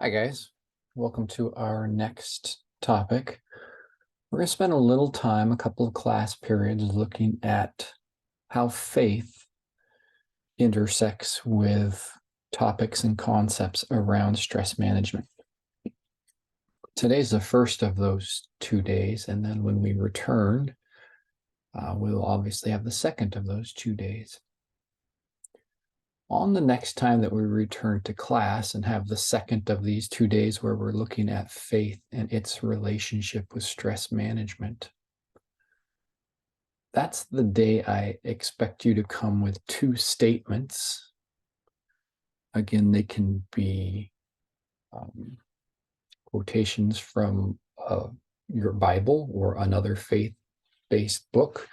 Hi, guys. Welcome to our next topic. We're going to spend a little time, a couple of class periods, looking at how faith intersects with topics and concepts around stress management. Today's the first of those 2 days, and then when we return, we'll obviously have the second of those 2 days. On the next time that we return to class and have the second of these 2 days where we're looking at faith and its relationship with stress management, that's the day I expect you to come with two statements. Again, they can be quotations from your Bible or another faith-based book.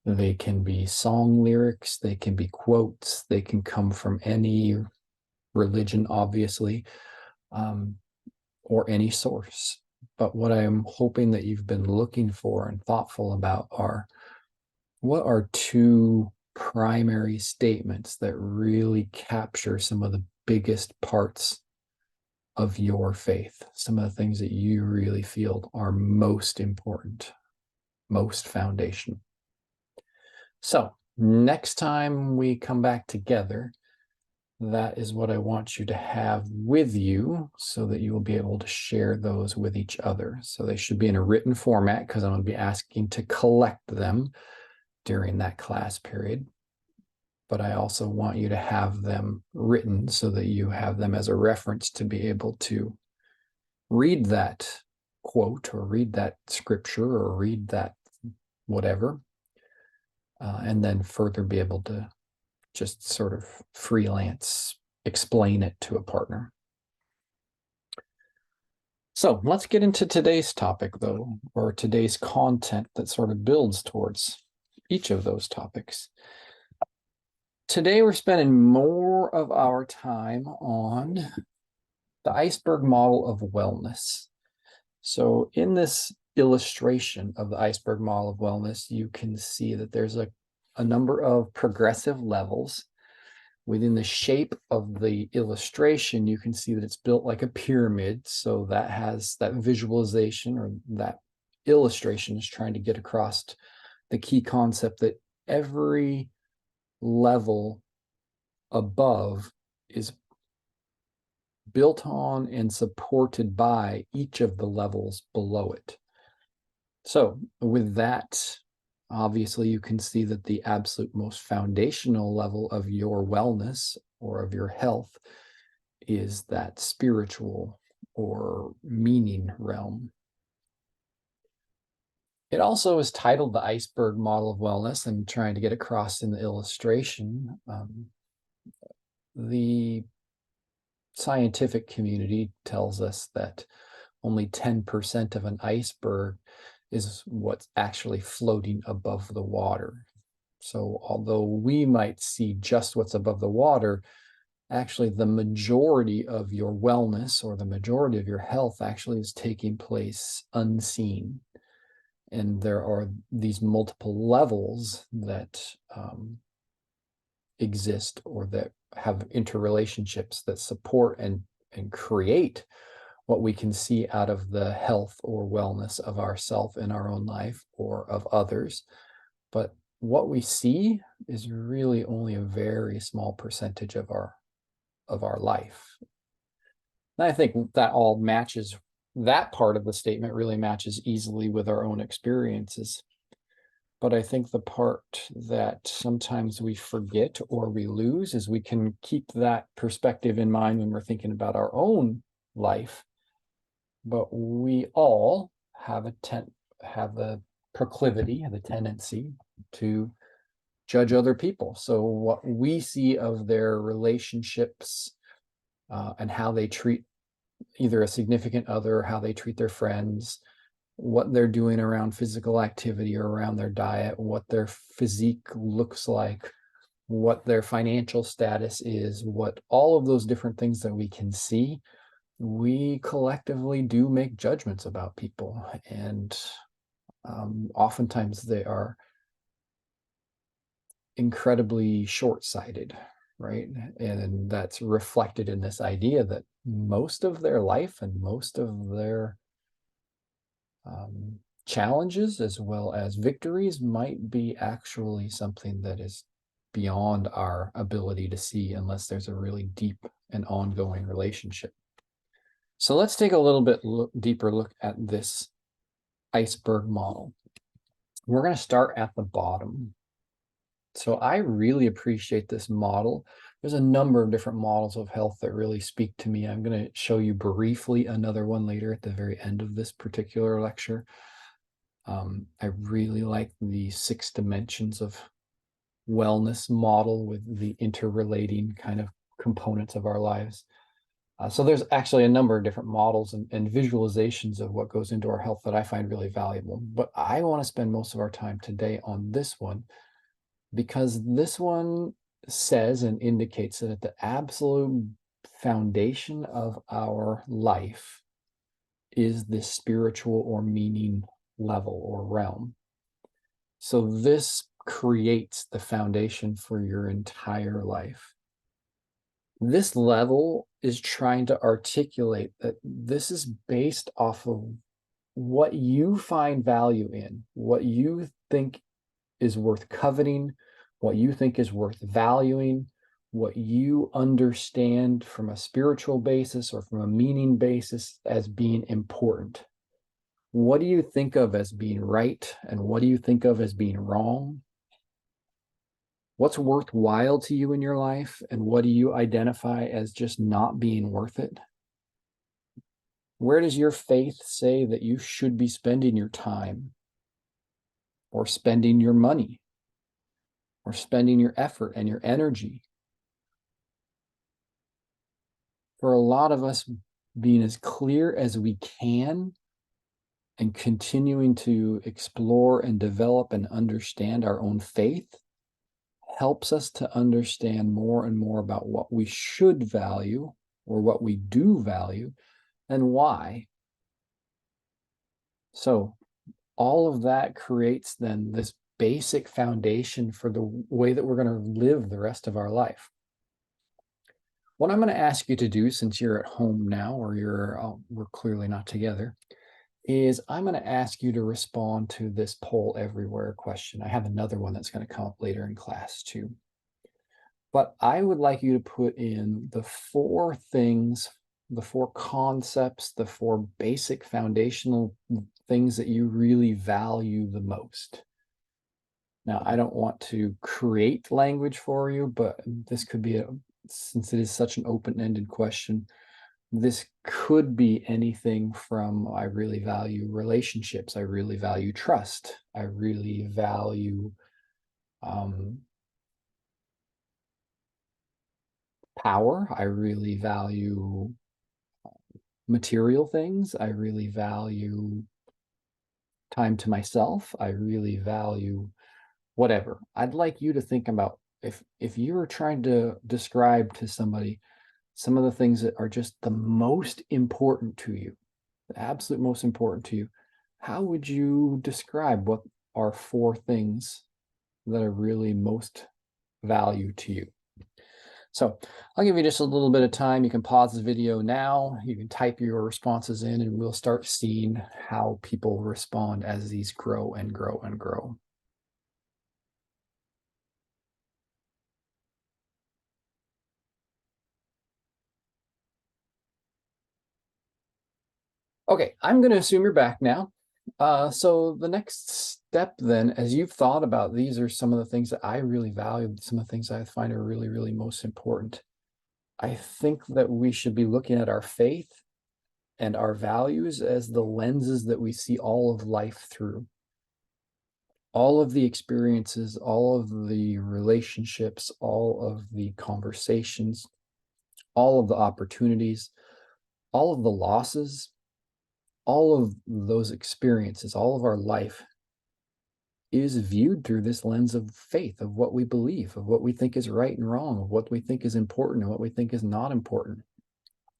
They can be song lyrics, they can be quotes, they can come from any religion, obviously, or any source. But what I'm hoping that you've been looking for and thoughtful about are, what are two primary statements that really capture some of the biggest parts of your faith, some of the things that you really feel are most important, most foundational. So next time we come back together, that is what I want you to have with you so that you will be able to share those with each other. So they should be in a written format because I'm going to be asking to collect them during that class period. But I also want you to have them written so that you have them as a reference to be able to read that quote or read that scripture or read that whatever, and then further be able to just sort of freelance explain it to a partner. So let's get into today's topic, though, or today's content that sort of builds towards each of those topics. Today, we're spending more of our time on the iceberg model of wellness. So in this illustration of the iceberg model of wellness, you can see that there's a number of progressive levels. Within the shape of the illustration, you can see that it's built like a pyramid. So that has that visualization, or that illustration is trying to get across the key concept that every level above is built on and supported by each of the levels below it. So with that, obviously, you can see that the absolute most foundational level of your wellness or of your health is that spiritual or meaning realm. It also is titled the iceberg model of wellness, and trying to get across in the illustration. The scientific community tells us that only 10% of an iceberg is what's actually floating above the water. So although we might see just what's above the water, actually the majority of your wellness or the majority of your health actually is taking place unseen. And there are these multiple levels that exist, or that have interrelationships that support and create what we can see out of the health or wellness of ourself in our own life or of others. But what we see is really only a very small percentage of our life. And I think that all matches, that part of the statement really matches easily with our own experiences. But I think the part that sometimes we forget or we lose is we can keep that perspective in mind when we're thinking about our own life. But we all have a proclivity, have a tendency to judge other people. So what we see of their relationships and how they treat either a significant other, how they treat their friends, what they're doing around physical activity or around their diet, what their physique looks like, what their financial status is, what all of those different things that we can see, we collectively do make judgments about people. And oftentimes they are incredibly short-sighted, right? And that's reflected in this idea that most of their life and most of their challenges as well as victories might be actually something that is beyond our ability to see unless there's a really deep and ongoing relationship. So let's take a little bit deeper look at this iceberg model. We're going to start at the bottom. So I really appreciate this model. There's a number of different models of health that really speak to me. I'm going to show you briefly another one later at the very end of this particular lecture. I really like the 6 dimensions of wellness model with the interrelating kind of components of our lives. So there's actually a number of different models and visualizations of what goes into our health that I find really valuable. But I want to spend most of our time today on this one, because this one says and indicates that at the absolute foundation of our life is this spiritual or meaning level or realm. So this creates the foundation for your entire life. This level is trying to articulate that this is based off of what you find value in, what you think is worth coveting, what you think is worth valuing, what you understand from a spiritual basis or from a meaning basis as being important. What do you think of as being right, and what do you think of as being wrong? What's worthwhile to you in your life, and what do you identify as just not being worth it? Where does your faith say that you should be spending your time, or spending your money, or spending your effort and your energy? For a lot of us, being as clear as we can and continuing to explore and develop and understand our own faith helps us to understand more and more about what we should value or what we do value and why. So all of that creates then this basic foundation for the way that we're going to live the rest of our life. What I'm going to ask you to do, since you're at home now, or we're clearly not together, is I'm going to ask you to respond to this poll everywhere question. I have another one that's going to come up later in class too. But I would like you to put in the 4 things, the 4 concepts, the 4 basic foundational things that you really value the most. Now, I don't want to create language for you, but this could be, since it is such an open-ended question, this could be anything from I really value relationships, I really value trust, I really value power, I really value material things, I really value time to myself, I really value whatever. I'd like you to think about if you were trying to describe to somebody some of the things that are just the most important to you, the absolute most important to you, how would you describe what are 4 things that are really most value to you? So I'll give you just a little bit of time. You can pause the video now. You can type your responses in, and we'll start seeing how people respond as these grow and grow and grow. Okay, I'm going to assume you're back now. So the next step then, as you've thought about, these are some of the things that I really value, some of the things I find are really, really most important. I think that we should be looking at our faith and our values as the lenses that we see all of life through. All of the experiences, all of the relationships, all of the conversations, all of the opportunities, all of the losses, all of those experiences, all of our life is viewed through this lens of faith, of what we believe, of what we think is right and wrong, of what we think is important and what we think is not important.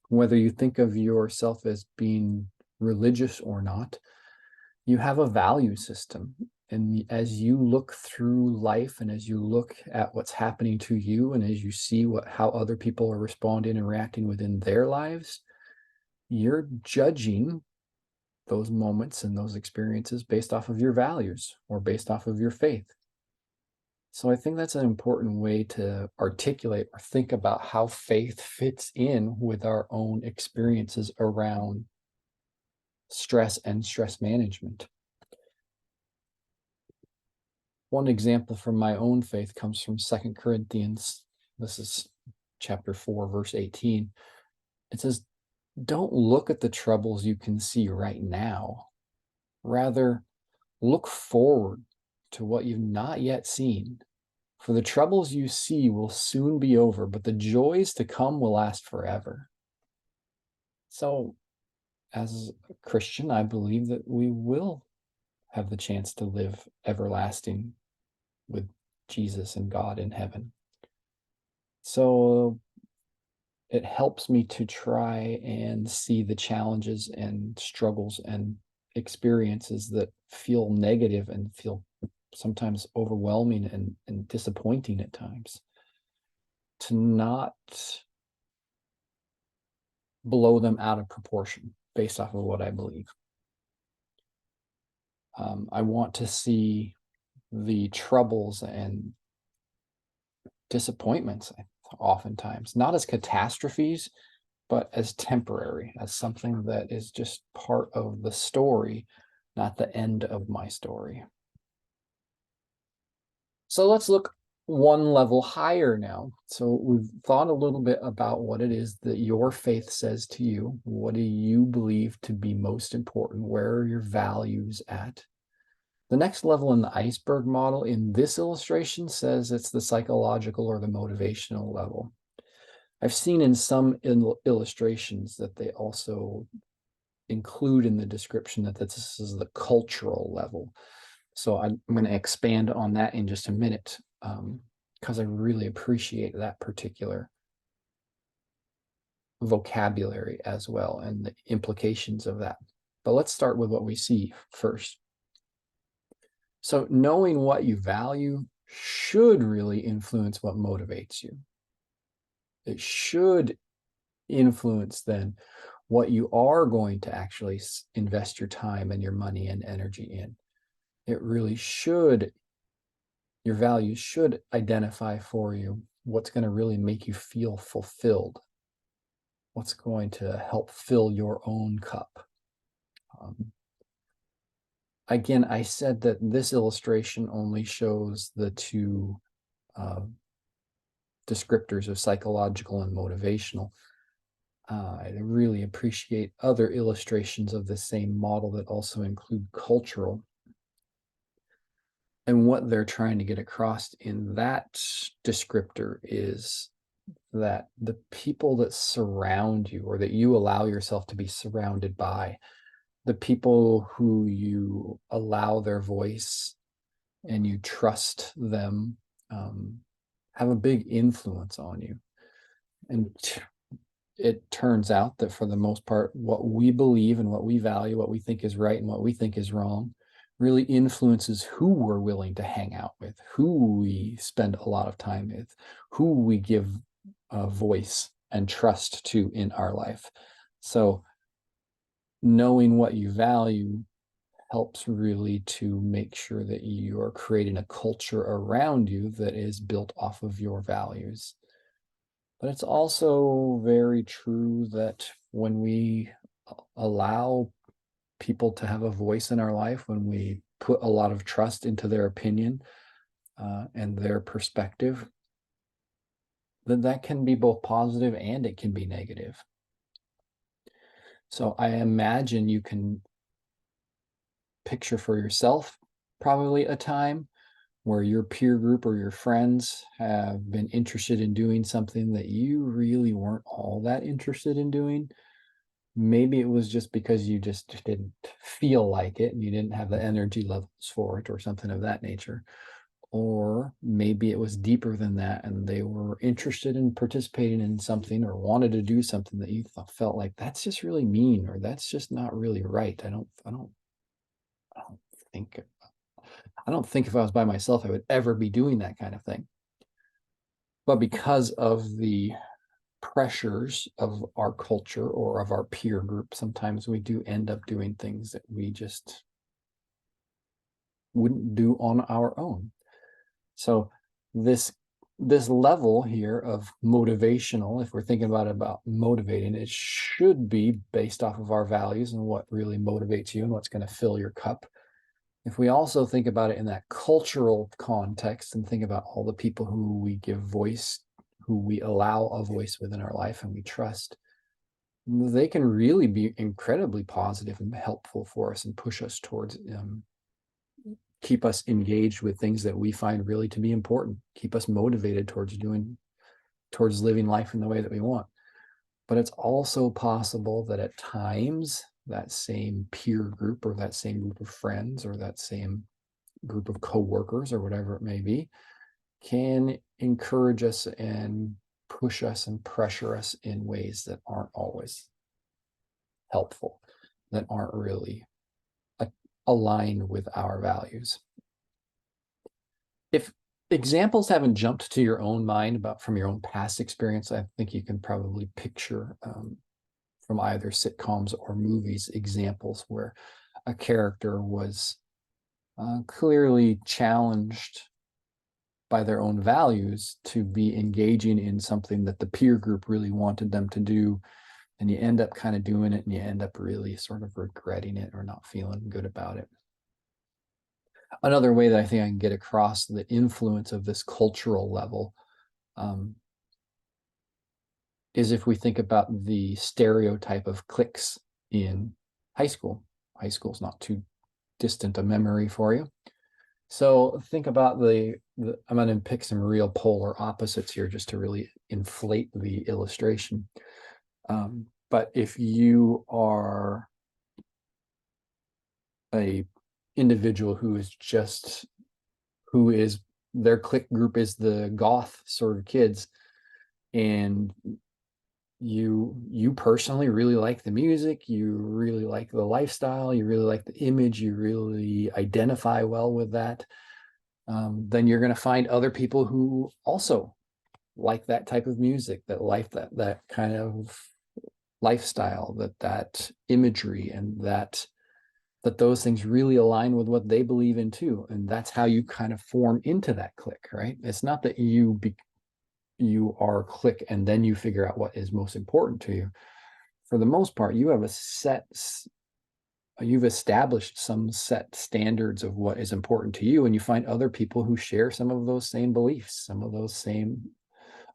Whether you think of yourself as being religious or not, you have a value system. And as you look through life and as you look at what's happening to you and as you see how other people are responding and reacting within their lives, you're judging those moments and those experiences based off of your values or based off of your faith. So I think that's an important way to articulate or think about how faith fits in with our own experiences around stress and stress management. One example from my own faith comes from 2 Corinthians. This is chapter 4, verse 18. It says, don't look at the troubles you can see right now. Rather, look forward to what you've not yet seen. For the troubles you see will soon be over, but the joys to come will last forever. So, as a Christian, I believe that we will have the chance to live everlasting with Jesus and God in heaven. So it helps me to try and see the challenges and struggles and experiences that feel negative and feel sometimes overwhelming and disappointing at times, to not blow them out of proportion based off of what I believe. I want to see the troubles and disappointments oftentimes not as catastrophes, but as temporary, as something that is just part of the story, not the end of my story. So let's look one level higher now. So we've thought a little bit about what it is that your faith says to you. What do you believe to be most important? Where are your values at? The next level in the iceberg model in this illustration says it's the psychological or the motivational level. I've seen in some illustrations that they also include in the description that this is the cultural level. So I'm going to expand on that in just a minute, because I really appreciate that particular vocabulary as well and the implications of that. But let's start with what we see first. So knowing what you value should really influence what motivates you. It should influence then what you are going to actually invest your time and your money and energy in. It really should, your values should identify for you what's going to really make you feel fulfilled, what's going to help fill your own cup. Again, I said that this illustration only shows the two descriptors of psychological and motivational. I really appreciate other illustrations of the same model that also include cultural. And what they're trying to get across in that descriptor is that the people that surround you or that you allow yourself to be surrounded by, the people who you allow their voice and you trust them, have a big influence on you. And it turns out that for the most part, what we believe and what we value, what we think is right and what we think is wrong, really influences who we're willing to hang out with, who we spend a lot of time with, who we give a voice and trust to in our life. So knowing what you value helps really to make sure that you are creating a culture around you that is built off of your values. But it's also very true that when we allow people to have a voice in our life, when we put a lot of trust into their opinion and their perspective, then that can be both positive and it can be negative. So I imagine you can picture for yourself probably a time where your peer group or your friends have been interested in doing something that you really weren't all that interested in doing. Maybe it was just because you just didn't feel like it and you didn't have the energy levels for it or something of that nature. Or maybe it was deeper than that and they were interested in participating in something or wanted to do something that you felt like that's just really mean or that's just not really right. I don't think I don't think if I was by myself, I would ever be doing that kind of thing. But because of the pressures of our culture or of our peer group, sometimes we do end up doing things that we just wouldn't do on our own. So this level here of motivational, if we're thinking about motivating, it should be based off of our values and what really motivates you and what's going to fill your cup. If we also think about it in that cultural context and think about all the people who we give voice, who we allow a voice within our life and we trust, they can really be incredibly positive and helpful for us and push us towards keep us engaged with things that we find really to be important, keep us motivated towards living life in the way that we want. But it's also possible that at times that same peer group or that same group of friends or that same group of coworkers or whatever it may be can encourage us and push us and pressure us in ways that aren't always helpful, that aren't really aligned with our values. If examples haven't jumped to your own mind about from your own past experience, I think you can probably picture from either sitcoms or movies examples where a character was clearly challenged by their own values to be engaging in something that the peer group really wanted them to do, and you end up kind of doing it and you end up really sort of regretting it or not feeling good about it. Another way that I think I can get across the influence of this cultural level is if we think about the stereotype of cliques in high school. High school is not too distant a memory for you. So think about I'm going to pick some real polar opposites here just to really inflate the illustration. But if you are a individual who is their clique group is the goth sort of kids, and you personally really like the music, you really like the lifestyle, you really like the image, you really identify well with that, then you're going to find other people who also like that type of music, that kind of lifestyle, that imagery, and that those things really align with what they believe in too. And that's how you kind of form into that clique, right? It's not that you are a clique and then you figure out what is most important to you. For the most part, you've established some set standards of what is important to you, and you find other people who share some of those same beliefs, some of those same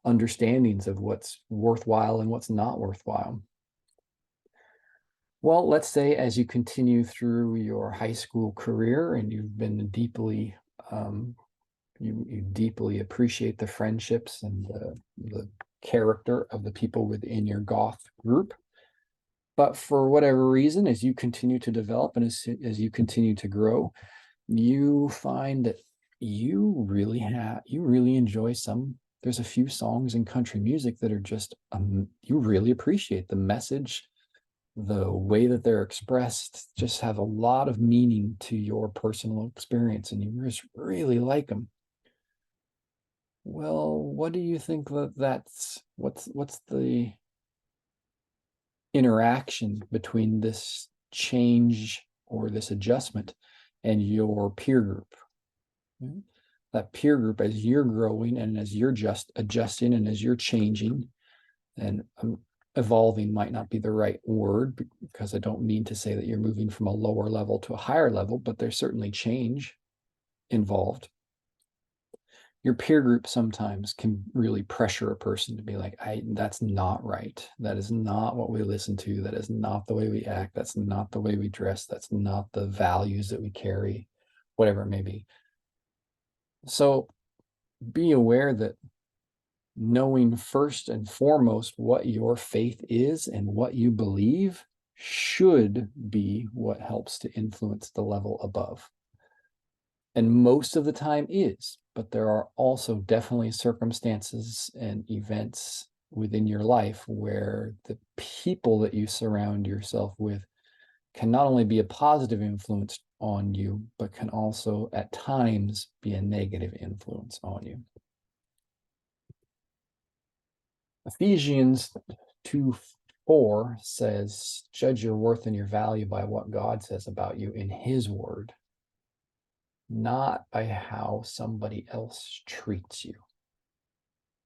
understandings of what's worthwhile and what's not worthwhile. Well, let's say as you continue through your high school career and you've been deeply, you deeply appreciate the friendships and the character of the people within your goth group. But for whatever reason, as you continue to develop and as you continue to grow, you find that you really enjoy there's a few songs in country music that are just, you really appreciate the message, the way that they're expressed, just have a lot of meaning to your personal experience, and you just really like them. Well, what do you think what's the interaction between this change or this adjustment and your peer group? That peer group, as you're growing and as you're just adjusting and as you're changing, and evolving might not be the right word, because I don't mean to say that you're moving from a lower level to a higher level, but there's certainly change involved. Your peer group sometimes can really pressure a person to be like, that's not right. That is not what we listen to. That is not the way we act. That's not the way we dress. That's not the values that we carry, whatever it may be. So be aware that knowing first and foremost what your faith is and what you believe should be what helps to influence the level above. And most of the time is, but there are also definitely circumstances and events within your life where the people that you surround yourself with can not only be a positive influence on you, but can also at times be a negative influence on you. Ephesians 2:4 says, judge your worth and your value by what God says about you in his word, not by how somebody else treats you.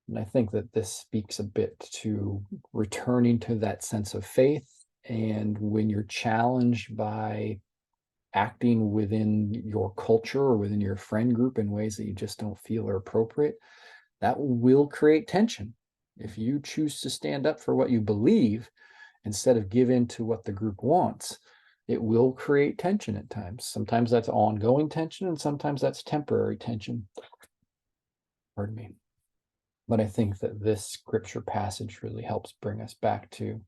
And I think that this speaks a bit to returning to that sense of faith. And when you're challenged by acting within your culture or within your friend group in ways that you just don't feel are appropriate, that will create tension. If you choose to stand up for what you believe instead of give in to what the group wants, it will create tension at times. Sometimes that's ongoing tension, and sometimes that's temporary tension. Pardon me. But I think that this scripture passage really helps bring us back to,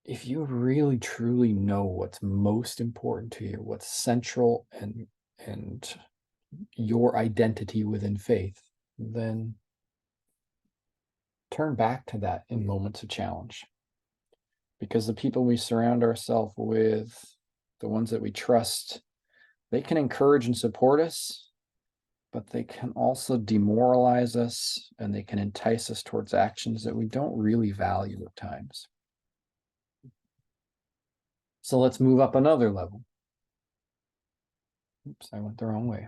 if you really truly know what's most important to you, what's central and your identity within faith, then turn back to that in moments of challenge. Because the people we surround ourselves with, the ones that we trust, they can encourage and support us, but they can also demoralize us, and they can entice us towards actions that we don't really value at times. So let's move up another level. Oops, I went the wrong way.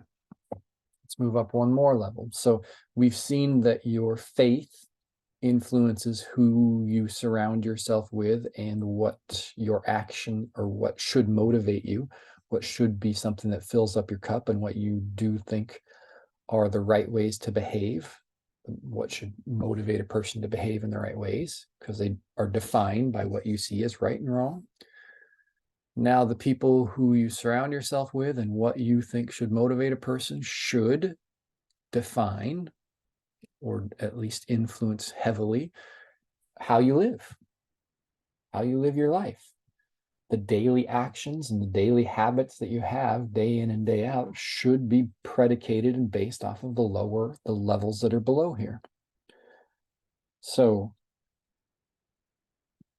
Let's move up one more level. So we've seen that your faith influences who you surround yourself with and what your action or what should motivate you, what should be something that fills up your cup, and what you do think are the right ways to behave, what should motivate a person to behave in the right ways, because they are defined by what you see as right and wrong. Now, the people who you surround yourself with and what you think should motivate a person should define, or at least influence heavily, how you live your life. The daily actions and the daily habits that you have day in and day out should be predicated and based off of the levels that are below here. So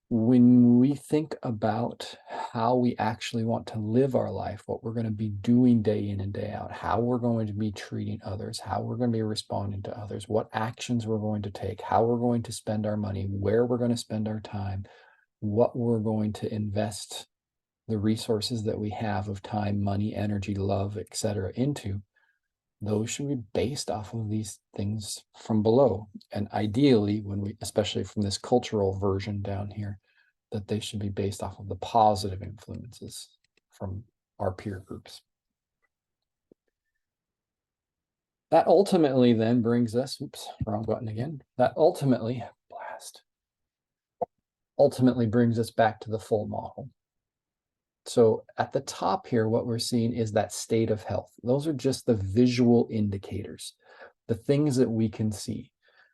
when we think about how we actually want to live our life, what we're going to be doing day in and day out, how we're going to be treating others, how we're going to be responding to others, what actions we're going to take, how we're going to spend our money, where we're going to spend our time, what we're going to invest the resources that we have of time, money, energy, love, etc. into, those should be based off of these things from below. And ideally, especially from this cultural version down here, that they should be based off of the positive influences from our peer groups. That ultimately then brings us, oops, wrong button again. That ultimately brings us back to the full model. So at the top here, what we're seeing is that state of health. Those are just the visual indicators, the things that we can see,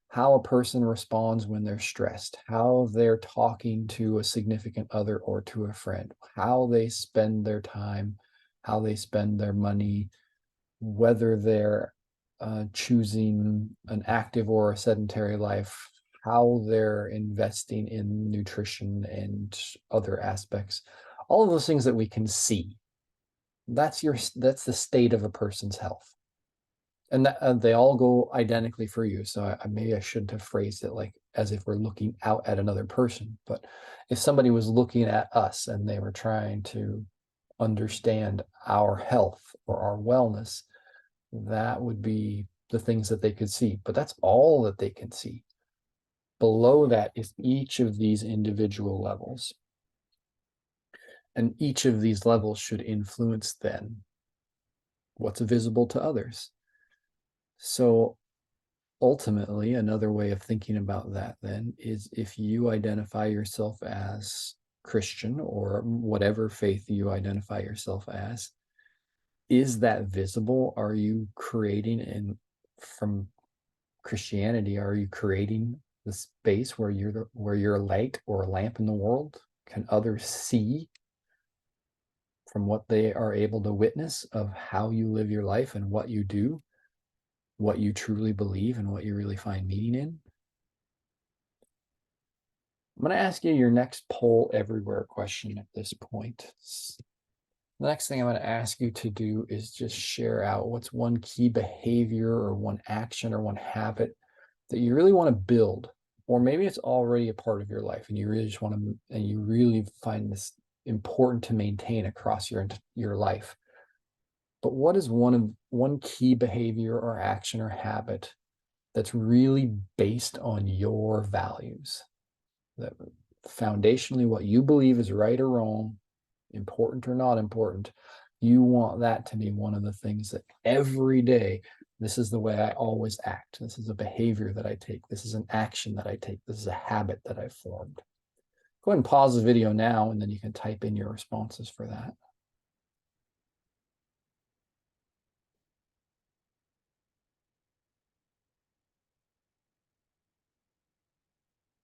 how a person responds when they're stressed, how they're talking to a significant other or to a friend, how they spend their time, how they spend their money, whether they're choosing an active or a sedentary life, how they're investing in nutrition and other aspects. All of those things that we can see. That's the state of a person's health. And they all go identically for you. So maybe I shouldn't have phrased it like as if we're looking out at another person. But if somebody was looking at us and they were trying to understand our health or our wellness, that would be the things that they could see. But that's all that they can see. Below that is each of these individual levels. And each of these levels should influence then what's visible to others. So ultimately, another way of thinking about that then is, if you identify yourself as Christian or whatever faith you identify yourself as, is that visible? Are you creating, from Christianity, are you creating the space where you're a light or a lamp in the world? Can others see from what they are able to witness of how you live your life and what you do, what you truly believe and what you really find meaning in? I'm going to ask you your next poll everywhere question at this point. The next thing I'm going to ask you to do is just share out what's one key behavior or one action or one habit that you really want to build, or maybe it's already a part of your life and you really just want to, and you really find this important to maintain across your life. But what is one key behavior or action or habit that's really based on your values, that foundationally what you believe is right or wrong, important or not important, you want that to be one of the things that every day, this is the way I always act. This is a behavior that I take. This is an action that I take. This is a habit that I've formed. Go ahead and pause the video now, and then you can type in your responses for that.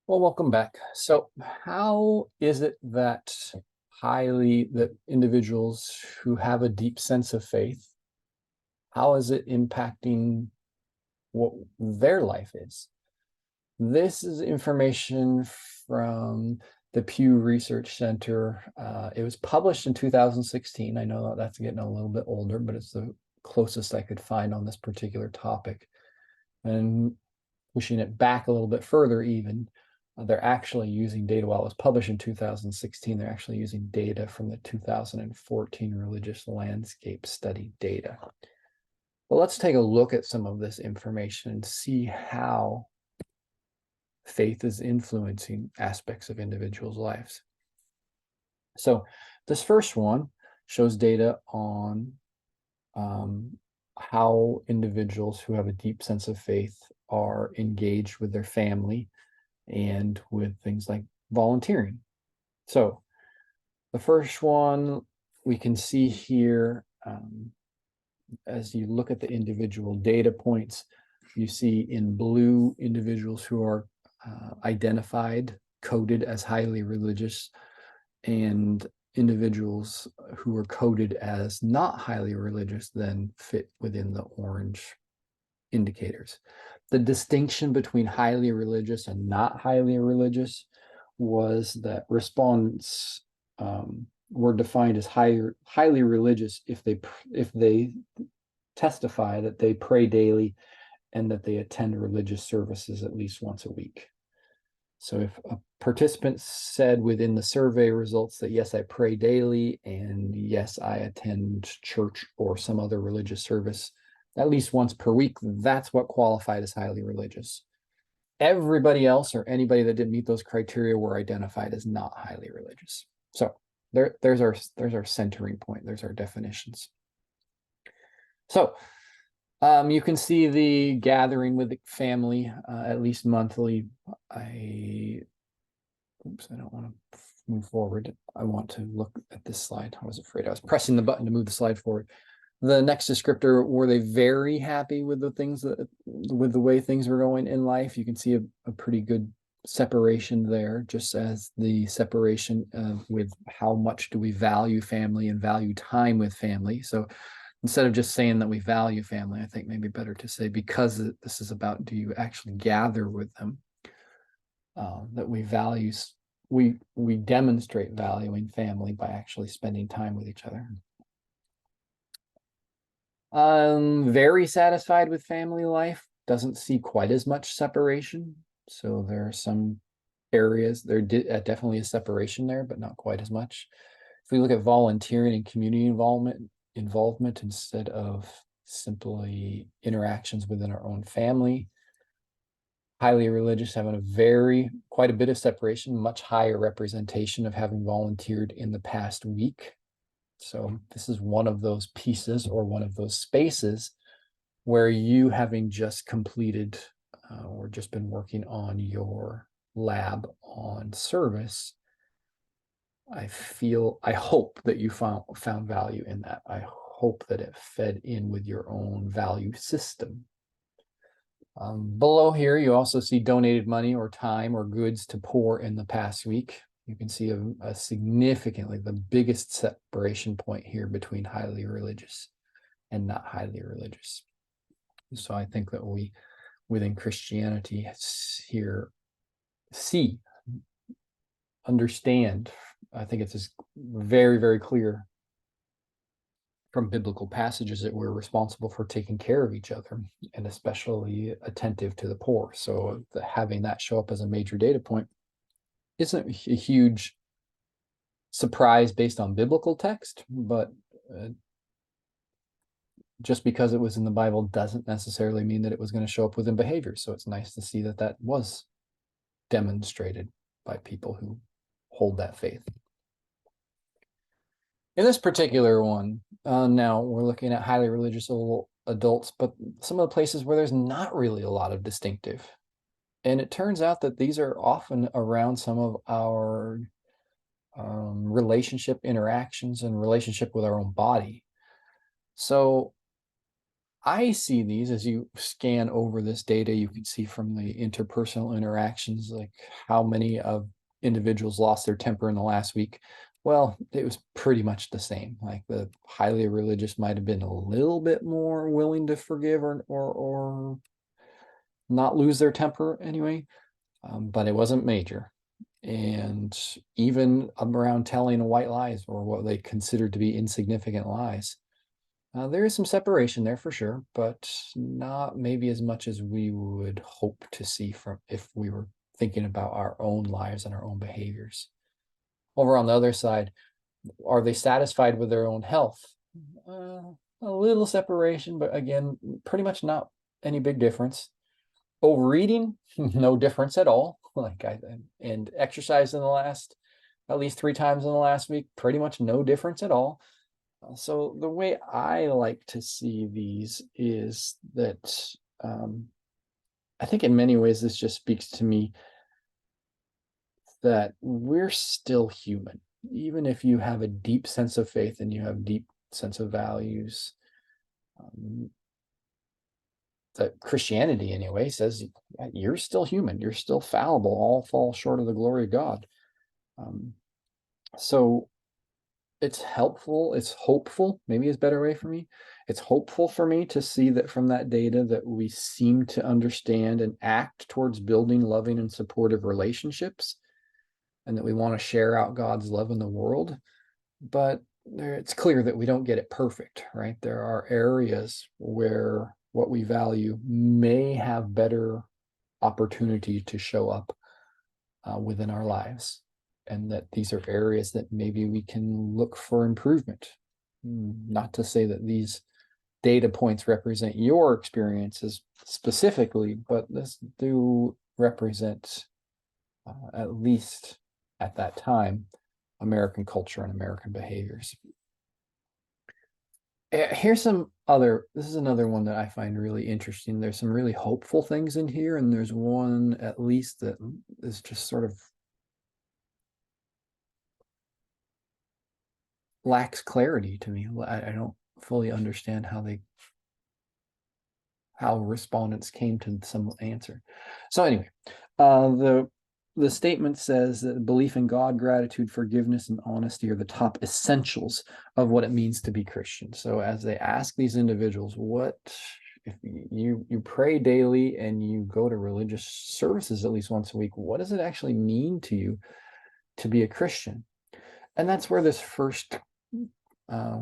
Well, welcome back. So how is it that individuals who have a deep sense of faith, how is it impacting what their life is? This is information from the Pew Research Center. It was published in 2016. I know that's getting a little bit older, but it's the closest I could find on this particular topic. And pushing it back a little bit further even, they're actually using data. While it was published in 2016, they're actually using data from the 2014 Religious Landscape Study data. Well, let's take a look at some of this information and see how faith is influencing aspects of individuals' lives. So this first one shows data on how individuals who have a deep sense of faith are engaged with their family and with things like volunteering. So the first one we can see here, as you look at the individual data points, you see in blue individuals who are identified, coded as highly religious, and individuals who are coded as not highly religious then fit within the orange indicators. The distinction between highly religious and not highly religious was that respondents were defined as highly religious if they testify that they pray daily and that they attend religious services at least once a week. So if a participant said within the survey results that, yes, I pray daily, and yes, I attend church or some other religious service at least once per week, that's what qualified as highly religious. Everybody else or anybody that didn't meet those criteria were identified as not highly religious. So there's our centering point. There's our definitions. So you can see the gathering with the family at least monthly. I don't want to move forward. I want to look at this slide. I was afraid I was pressing the button to move the slide forward. The next descriptor, were they very happy with with the way things were going in life? You can see a pretty good separation there, just as the separation with how much do we value family and value time with family. So instead of just saying that we value family, I think maybe better to say, because this is about, do you actually gather with them? That we demonstrate valuing family by actually spending time with each other. Very satisfied with family life, doesn't see quite as much separation. So there are some areas, there definitely is separation there, but not quite as much. If we look at volunteering and community involvement instead of simply interactions within our own family, highly religious having quite a bit of separation, much higher representation of having volunteered in the past week. So this is one of those pieces or one of those spaces where you, having just completed or just been working on your lab on service, I hope that you found value in that. I hope that it fed in with your own value system. Below here, you also see donated money or time or goods to poor in the past week. You can see a significantly, the biggest separation point here between highly religious and not highly religious. So I think that we, within Christianity, here understand, I think it's just very, very clear from biblical passages that we're responsible for taking care of each other and especially attentive to the poor. So having that show up as a major data point isn't a huge surprise based on biblical text, but just because it was in the Bible doesn't necessarily mean that it was going to show up within behavior. So it's nice to see that that was demonstrated by people who hold that faith. In this particular one, now we're looking at highly religious adults, but some of the places where there's not really a lot of distinctive. And it turns out that these are often around some of our relationship interactions and relationship with our own body. So I see these as you scan over this data, you can see from the interpersonal interactions, like how many of individuals lost their temper in the last week. Well, it was pretty much the same. Like the highly religious might have been a little bit more willing to forgive or not lose their temper anyway, but it wasn't major. And even around telling white lies or what they considered to be insignificant lies, there is some separation there for sure, but not maybe as much as we would hope to see from if we were thinking about our own lives and our own behaviors. Over on the other side, are they satisfied with their own health? A little separation, but again, pretty much not any big difference. Overeating, no difference at all. And exercise in the last, at least 3 times in the last week, pretty much no difference at all. So the way I like to see these is that I think in many ways this just speaks to me that we're still human. Even if you have a deep sense of faith and you have deep sense of values, that Christianity anyway says you're still human, you're still fallible, all fall short of the glory of God. So it's helpful, it's hopeful, maybe is a better way for me. It's hopeful for me to see that from that data that we seem to understand and act towards building loving and supportive relationships, and that we want to share out God's love in the world. But it's clear that we don't get it perfect, right? There are areas where what we value may have better opportunity to show up within our lives, and that these are areas that maybe we can look for improvement. Not to say that these data points represent your experiences specifically, but this do represent, at least at that time, American culture and American behaviors. Here's this is another one that I find really interesting. There's some really hopeful things in here, and there's one at least that is just sort of lacks clarity to me. I don't fully understand how respondents came to some answer. So anyway, the statement says that belief in God, gratitude, forgiveness, and honesty are the top essentials of what it means to be Christian. So as they ask these individuals, what if you pray daily and you go to religious services at least once a week, what does it actually mean to you to be a Christian? And that's where this first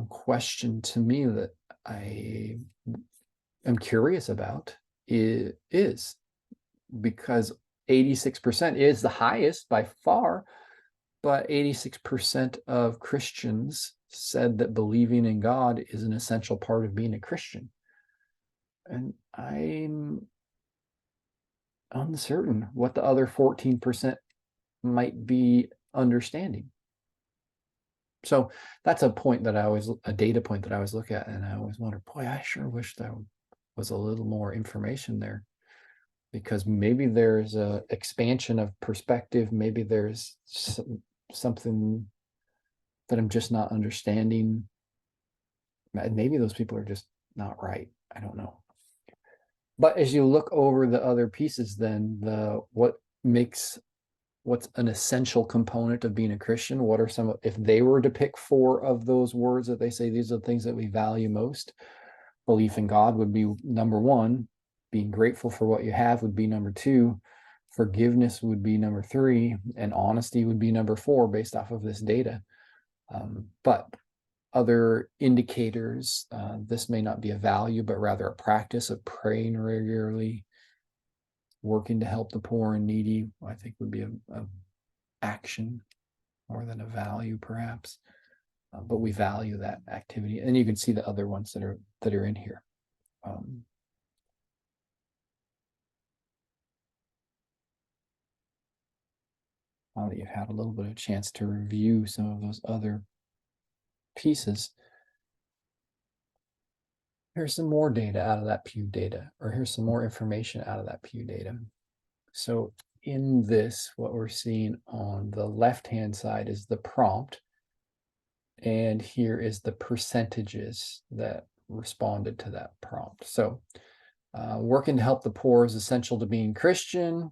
question to me that I am curious about is because 86% is the highest by far, but 86% of Christians said that believing in God is an essential part of being a Christian. And I'm uncertain what the other 14% might be understanding. So that's a data point that I always look at, and I always wonder, boy, I sure wish there was a little more information there, because maybe there's a expansion of perspective. Maybe there's something that I'm just not understanding. Maybe those people are just not right. I don't know. But as you look over the other pieces, then what's an essential component of being a Christian? What are some, if they were to pick 4 of those words that they say these are the things that we value most, belief in God would be number 1. Being grateful for what you have would be number 2. Forgiveness would be number 3. And honesty would be number 4 based off of this data. But Other indicators, this may not be a value, but rather a practice of praying regularly, working to help the poor and needy, I think would be a action more than a value, perhaps. But we value that activity, and you can see the other ones that are in here. Now that you've had a little bit of chance to review some of those other pieces, here's some more data out of that Pew data, or here's some more information out of that Pew data. So in this, what we're seeing on the left-hand side is the prompt, and here is the percentages that responded to that prompt. So working to help the poor is essential to being Christian.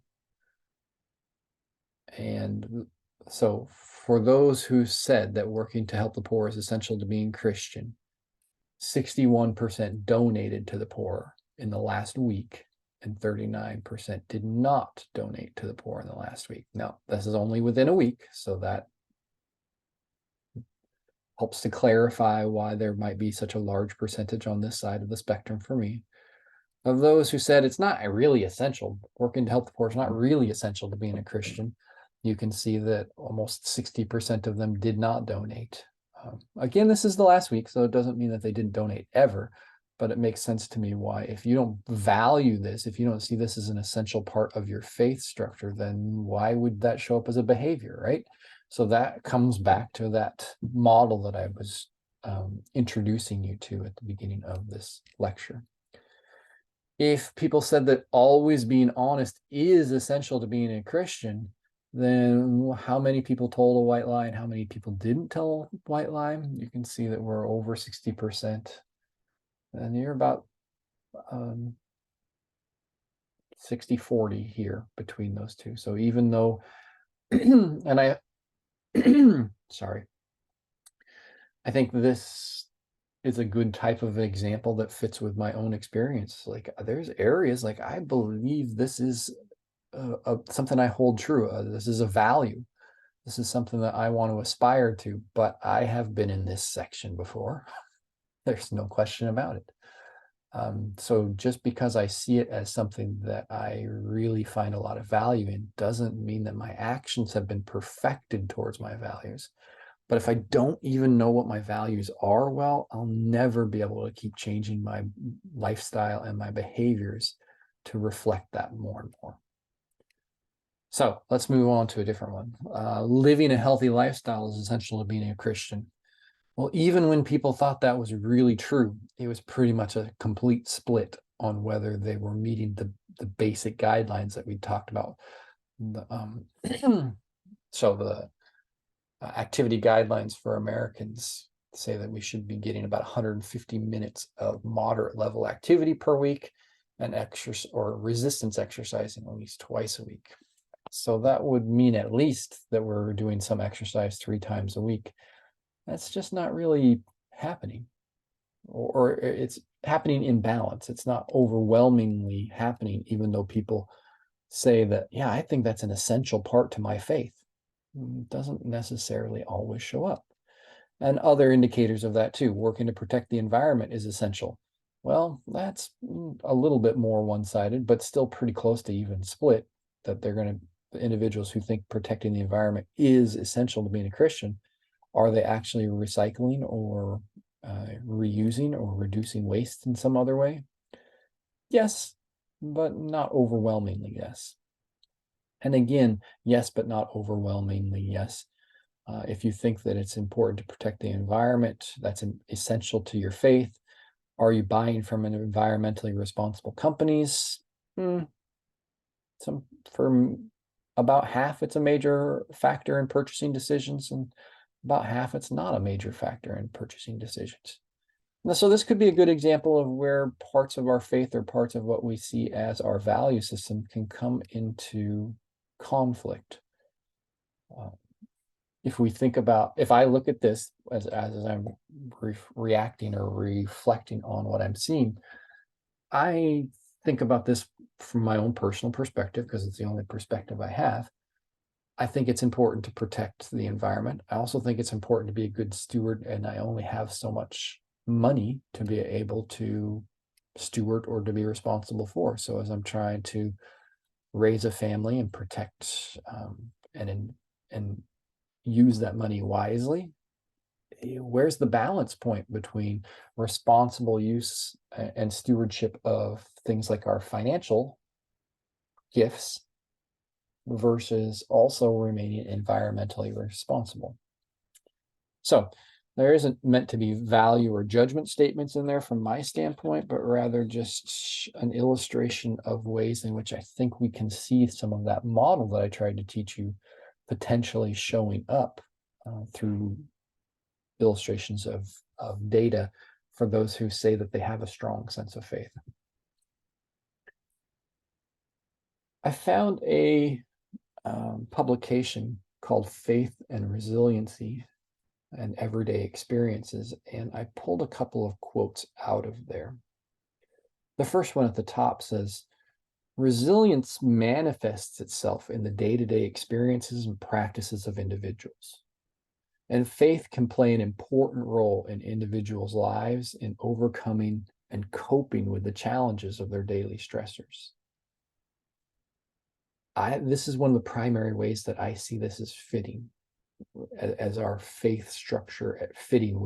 And so for those who said that working to help the poor is essential to being Christian, 61% donated to the poor in the last week, and 39% did not donate to the poor in the last week. Now, this is only within a week, so that helps to clarify why there might be such a large percentage on this side of the spectrum for me. Of those who said it's not really essential, working to help the poor is not really essential to being a Christian, you can see that almost 60% of them did not donate. Again, this is the last week, so it doesn't mean that they didn't donate ever, but it makes sense to me why, if you don't value this, if you don't see this as an essential part of your faith structure, then why would that show up as a behavior, right? So that comes back to that model that I was introducing you to at the beginning of this lecture. If people said that always being honest is essential to being a Christian, then how many people told a white lie and how many people didn't tell a white lie? You can see that we're over 60%. And you're about 60-40 here between those two. So even though, and I, sorry, I think this is a good type of example that fits with my own experience. Like there's areas like I believe this is something I hold true. This is a value. This is something that I want to aspire to, but I have been in this section before. There's no question about it. So just because I see it as something that I really find a lot of value in doesn't mean that my actions have been perfected towards my values. But if I don't even know what my values are, well, I'll never be able to keep changing my lifestyle and my behaviors to reflect that more and more. So let's move on to a different one. Living a healthy lifestyle is essential to being a Christian. Well, even when people thought that was really true, it was pretty much a complete split on whether they were meeting the basic guidelines that we talked about. So the activity guidelines for Americans say that we should be getting about 150 minutes of moderate level activity per week and exercise or resistance exercising at least twice a week. So that would mean at least that we're doing some exercise 3 times a week. That's just not really happening, or it's happening in balance. It's not overwhelmingly happening, even though people say that, yeah, I think that's an essential part to my faith. It doesn't necessarily always show up. And other indicators of that too, working to protect the environment is essential. Well, that's a little bit more one-sided, but still pretty close to even split, that they're going to, the individuals who think protecting the environment is essential to being a Christian, are they actually recycling or reusing or reducing waste in some other way? Yes, but not overwhelmingly yes. And again, yes, but not overwhelmingly yes. If you think that it's important to protect the environment, that's essential to your faith. Are you buying from an environmentally responsible companies? For about half, it's a major factor in purchasing decisions, and about half, it's not a major factor in purchasing decisions. So this could be a good example of where parts of our faith or parts of what we see as our value system can come into conflict. If we think about, if I look at this as I'm reacting or reflecting on what I'm seeing, I think about this from my own personal perspective, because it's the only perspective I have. I think it's important to protect the environment. I also think it's important to be a good steward, and I only have so much money to be able to steward or to be responsible for. So as I'm trying to raise a family and protect and use that money wisely, where's the balance point between responsible use and stewardship of things like our financial gifts versus also remaining environmentally responsible? So there isn't meant to be value or judgment statements in there from my standpoint, but rather just an illustration of ways in which I think we can see some of that model that I tried to teach you potentially showing up through illustrations of data for those who say that they have a strong sense of faith. I found a publication called Faith and Resiliency and Everyday Experiences, and I pulled a couple of quotes out of there. The first one at the top says, resilience manifests itself in the day-to-day experiences and practices of individuals. And faith can play an important role in individuals' lives in overcoming and coping with the challenges of their daily stressors. This is one of the primary ways that I see this as fitting, as our faith structure at fitting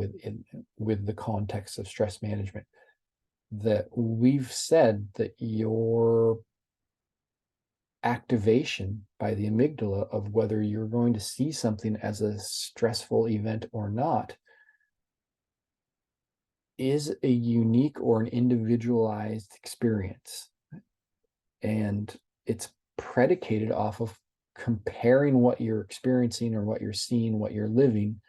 with the context of stress management. That we've said that your activation by the amygdala of whether you're going to see something as a stressful event or not is a unique or an individualized experience. And it's predicated off of comparing what you're experiencing or what you're seeing, what you're living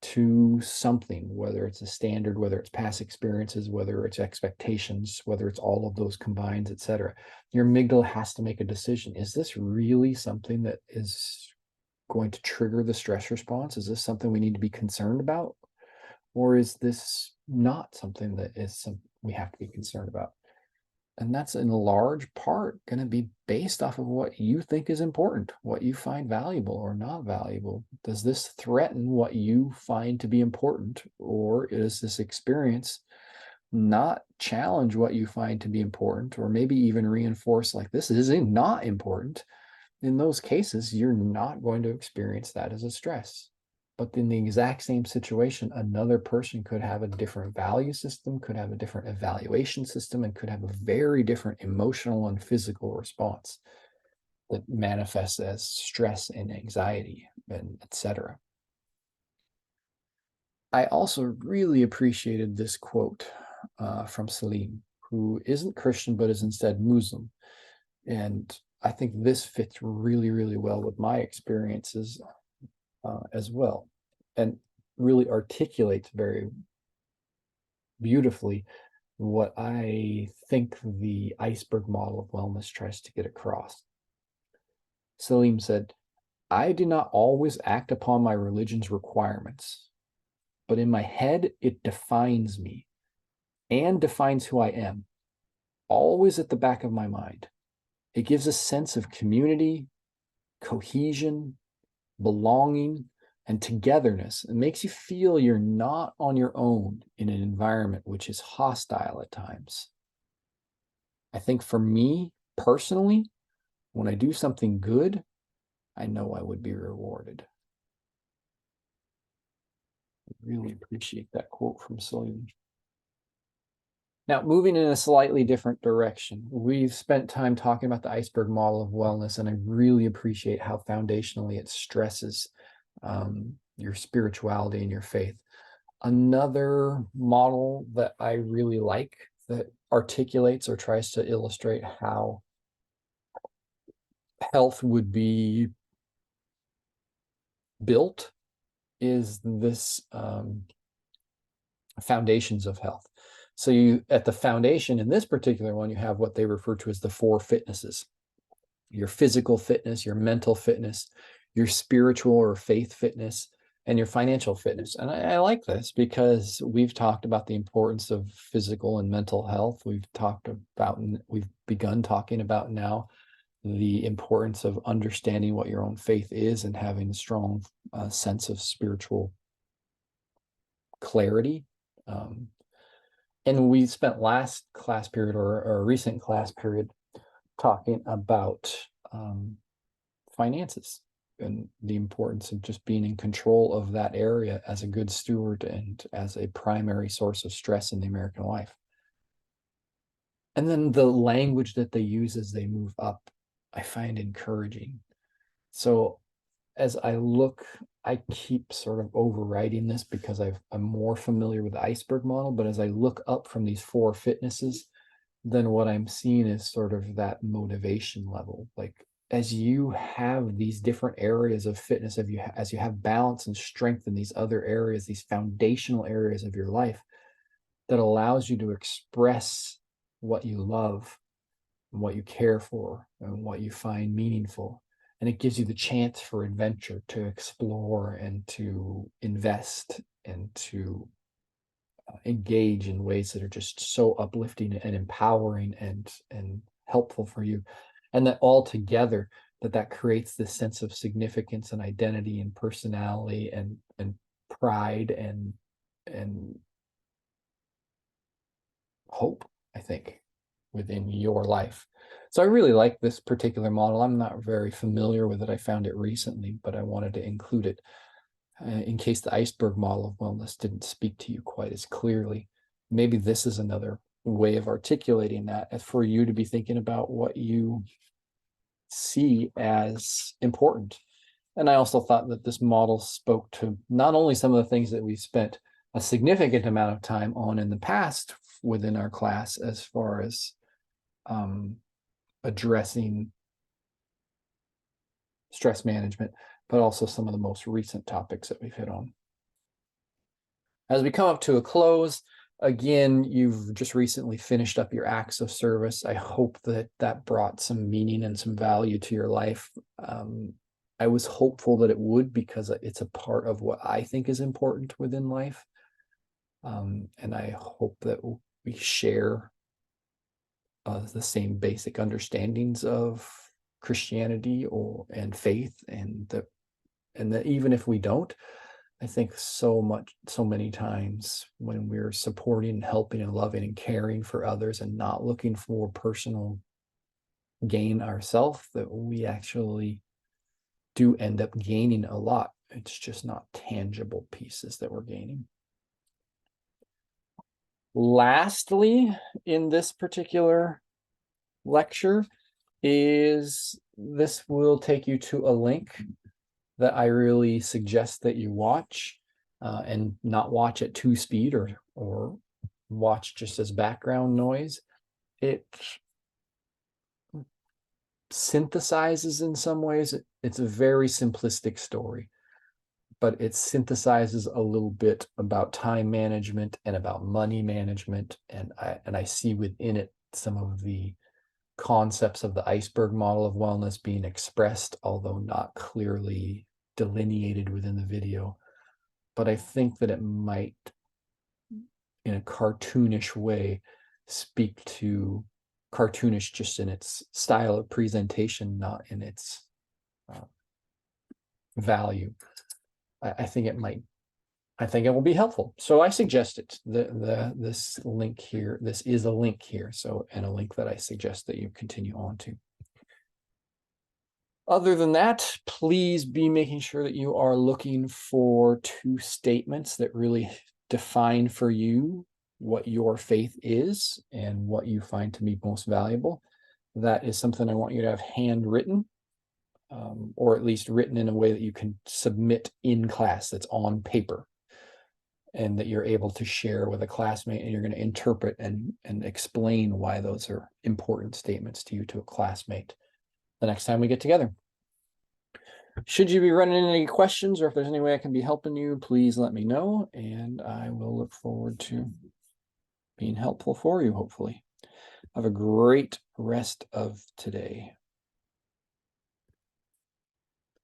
to something, whether it's a standard, whether it's past experiences, whether it's expectations, whether it's all of those combined, etc. Your amygdala has to make a decision. Is this really something that is going to trigger the stress response? Is this something we need to be concerned about? Or is this not something that we have to be concerned about? And that's in large part going to be based off of what you think is important, what you find valuable or not valuable. Does this threaten what you find to be important, or is this experience not challenge what you find to be important, or maybe even reinforce like this is not important? In those cases, you're not going to experience that as a stress. But in the exact same situation, another person could have a different value system, could have a different evaluation system, and could have a very different emotional and physical response that manifests as stress and anxiety, and etc. I also really appreciated this quote from Salim, who isn't Christian, but is instead Muslim. And I think this fits really, really well with my experiences as well, and really articulates very beautifully what I think the iceberg model of wellness tries to get across. Salim said, I do not always act upon my religion's requirements, but in my head, it defines me and defines who I am, always at the back of my mind. It gives a sense of community, cohesion, belonging, and togetherness. It makes you feel you're not on your own in an environment which is hostile at times. I think for me personally, when I do something good, I know I would be rewarded. I really appreciate that quote from Salim. Now, moving in a slightly different direction, we've spent time talking about the iceberg model of wellness, and I really appreciate how foundationally it stresses your spirituality and your faith. Another model that I really like that articulates or tries to illustrate how health would be built is this foundations of health. So you, at the foundation in this particular one, you have what they refer to as the 4 fitnesses: your physical fitness, your mental fitness, your spiritual or faith fitness, and your financial fitness. And I like this because we've talked about the importance of physical and mental health. We've begun talking about now the importance of understanding what your own faith is and having a strong sense of spiritual clarity. And we spent last class period or a recent class period talking about finances and the importance of just being in control of that area as a good steward and as a primary source of stress in the American life. And then the language that they use as they move up, I find encouraging. So as I look, I keep sort of overriding this because I'm more familiar with the iceberg model, but as I look up from these 4 fitnesses, then what I'm seeing is sort of that motivation level. Like as you have these different areas of fitness, as you have balance and strength in these other areas, these foundational areas of your life, that allows you to express what you love and what you care for and what you find meaningful. And it gives you the chance for adventure, to explore and to invest and to engage in ways that are just so uplifting and empowering and helpful for you. And that all together, that creates this sense of significance and identity and personality and pride and hope, I think, within your life. So I really like this particular model. I'm not very familiar with it. I found it recently, but I wanted to include it in case the iceberg model of wellness didn't speak to you quite as clearly. Maybe this is another way of articulating that for you to be thinking about what you see as important. And I also thought that this model spoke to not only some of the things that we've spent a significant amount of time on in the past within our class, as far as addressing stress management, but also some of the most recent topics that we've hit on. As we come up to a close, again, you've just recently finished up your acts of service. I hope that brought some meaning and some value to your life. I was hopeful that it would, because it's a part of what I think is important within life. And I hope that we share the same basic understandings of Christianity and faith, and that even if we don't, I think so many times when we're supporting and helping and loving and caring for others and not looking for personal gain ourselves, that we actually do end up gaining a lot. It's just not tangible pieces that we're gaining. Lastly, in this particular lecture, this will take you to a link that I really suggest that you watch, and not watch at 2 speed or watch just as background noise. It synthesizes in some ways. It's a very simplistic story, but it synthesizes a little bit about time management and about money management. And I see within it some of the concepts of the iceberg model of wellness being expressed, although not clearly delineated within the video. But I think that it might, in a cartoonish way, speak to cartoonish just in its style of presentation, not in its value. I think it will be helpful. So I suggest it. This link here, this is a link here. So, and a link that I suggest that you continue on to. Other than that, please be making sure that you are looking for 2 statements that really define for you what your faith is and what you find to be most valuable. That is something I want you to have handwritten, or at least written in a way that you can submit in class, that's on paper, and that you're able to share with a classmate, and you're going to interpret and explain why those are important statements to you, to a classmate, the next time we get together. Should you be running into any questions, or if there's any way I can be helping you, please let me know, and I will look forward to being helpful for you, hopefully. Have a great rest of today.